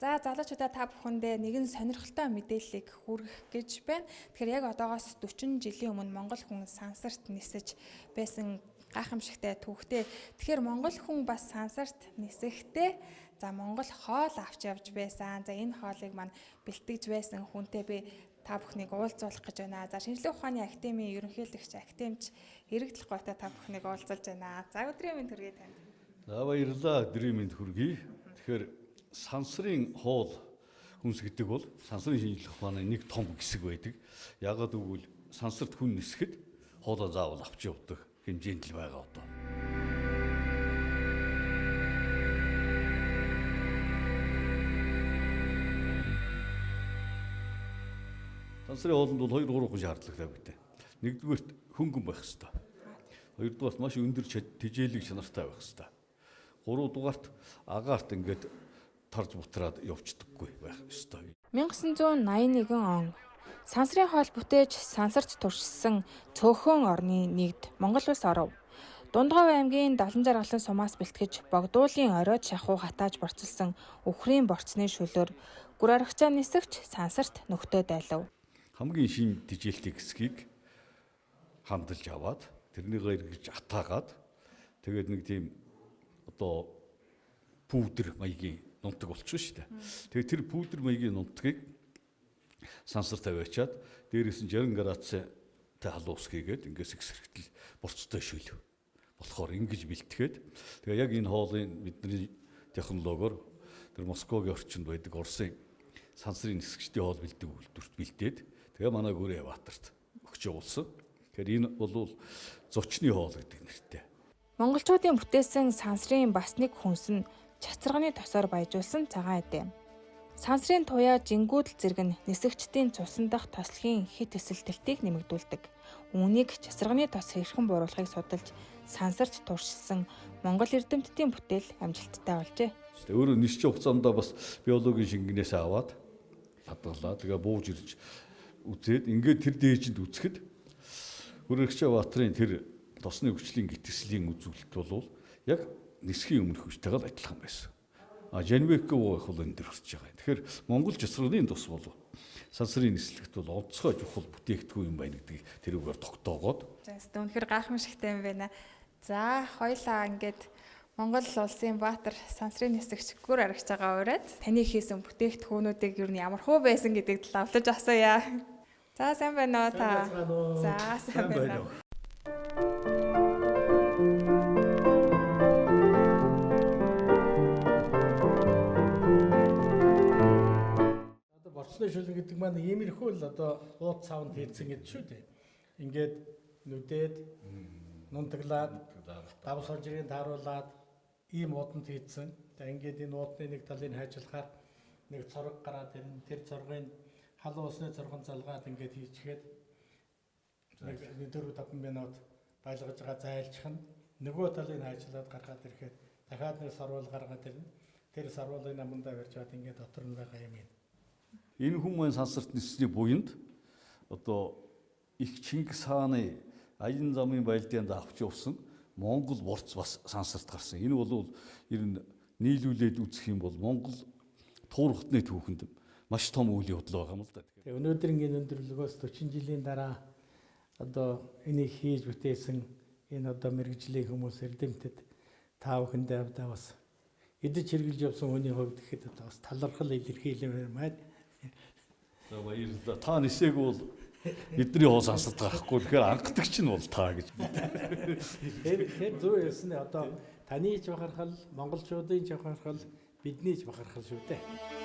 За залуучуудаа та бүхэндээ нэгэн сонирхолтой мэдээллийг хүргэх гэж байна. Тэгэхээр яг одоогоос 40 жилийн өмнө монгол хүн сансарт нисэж байсан гайхамшигтай түүхтэй. Тэгэхээр монгол хүн бас сансарт нисэхдээ за монгол хоол авч явж байсан. За энэ хоолыг маань бэлтгэж байсан хүнтэй би та бүхнийг уулзуулах гэж байна. За шинжлэх ухааны академийн ерөнхийлөгч академич Эрэг Толгойтой та бүхнийг уулзуулж байна. За өдрийн мэнд хүргэе танд. За баярлалаа, өдрийн мэнд хүргэе. Тэгэхээр сансрын хоол хүнс гэдэг бол сансрын шинжлэх ухааны нэг том хэсэг байдаг. Яагаад гэвэл сансарт хүн нисэхэд хоолоо заавал авч явдаг хэмжээнд л байгаа одоо. Сансрын хоолнд бол 2-3 хүн шаардлагатай байдаг. Нэгдүгээрт хөнгөн байх хэрэгтэй. Хоёрдугаарт маш өндөр тэжээлэг чанартай байх хэрэгтэй. Гуравдугаарт агаарт ингээд тарж бутраад явцдаггүй байх ёстой. 1981 он сансрын хоол бүтээж сансарт туршилсан цөөхөн орны нэгд Монгол улс оров. Дундгов аймгийн Далан жаргалан сумаас бэлтгэж богдуулын оройд шахуу хатааж борцолсон үхрийн борцны шүлөөр гүр аргачаа нисэгч сансарт нөхдөө дайлав. Хамгийн шин тэжээлтэй хэсгийг хандалж аваад тэрнийгээ эргэж атаагаад тэгээд нэг тийм одоо пүүдэр маягийн нунтаг болчихно шүү дээ. Тэгээд тэр пүүдэр маягийн нунтгийг сансар тавиачаад дээрээс нь 60 градустай халуус хийгээд ингээс ихсэрхтэл борцтой шүлв болохоор ингэж бэлтгээд тэгээ яг энэ хоолын бидний технологиор тэр Москвагийн орчинд байдаг Оросын сансрын нисгчдийн хоол бэлдэг үйлдвэрт бэлдээд тэгээ манай Гүрээ Баатарт өгч явуулсан. Тэгэхээр энэ бол зочны хоол гэдэг нэртэй. Монголчуудын бүтээсэн сансрын бас нэг хүнс нь чацарганы тосоор баяжуулсан цагаан эдэм. Сансрын туяа жингүүдл зэрэг нь нисэгчдийн цусан дах тослогийн хит эсэлтэлтийг нэмэгдүүлдэг. Үүнийг чацарганы тос хэрхэн бууруулахыг судалж сансарт туршилсан Монгол эрдэмтдийн бүтээл амжилттай болжээ. Өөрөө нисч хугацаанд бас биологийн шингэнээс аваад хадгалаа. Тэгээ бууж ирж үзээд ингээд тэр дээжинд үцхэд Хүрэгчээ Баатарын тэр тосны хүчлийн гитслийн үзүүлэлт бол яг нисхийн өмнөх хүчтэйгээ адилхан байсан. Жанбекгийн уух бол энэ төр орж байгаа. Тэгэхээр Монгол чацрагын тос бол сансрын нислэгт бол онцгой чухал бүтээгдэхүүн юм байна гэдгийг тэрүүгээр тогтоогоод. За үнэхээр гайхамшигтай юм байна. За хоёлаа ингээд Монгол улсын Баатар сансрын нисэгч гүр аргаж байгаа ураад таны хийсэн бүтээгдэхүүнүүдийг юу нь ямар хөө байсан гэдгийг лавлаж асууя. За сайн байна уу та? За сайн байна уу. Одоо борцны шүлэг гэдэг маань иймэрхүү л одоо ууд цавнд хийцэн гэдэг шүү дээ. Ингээд нүдээд нунтаглаад давс хожрын тааруулаад ийм ууданд хийцэн. За ингээд энэ уудны нэг талыг хайжлахаар нэг цорог гараад тэр цоргын халуун усны цоргон залгаад ингээд хийчихэд нэг 4-5 минут байлгаж байгаа зайлчих нь нөгөө талыг хайжлаад гаргаад ирэхэд дахиад нэг сарвал гаргаад ирнэ. Тэр сарвалын амандаа барьжаад ингээд дотор нь байгаа юм ин. Энэ хүмүүс сансарт нисний буянд одоо их Чингис хааны аян замын байлдаанд авч явсан Монгол борц бас сансарт гарсан. Энэ бол ер нь нийлүүлээд үзэх юм бол Монгол туурхтны түүхэнд маш том үйл явдал байгаа юм л да. Тэгээ өнөөдөр ингээд өндөрлөгөөс 40 жилийн дараа одоо энийг хийж бүтээсэн энэ одоо мэрэгжлийн хүмүүс эрдэмтэд та бүхэндээ одоо бас эдэж хэрглэж явсан хүний хувьд гэхэд одоо бас талархал илэрхийлэмээр байна. За баярлалаа. Та нисээг бол бидний хоол сансарт гарахгүй. Тэгэхээр анхдагч нь бол та гэж. Тэгэхээр зөв ярьсан. Одоо таны ч бахархал, монголчуудын ч бахархал, бидний ч бахархал шүү дээ.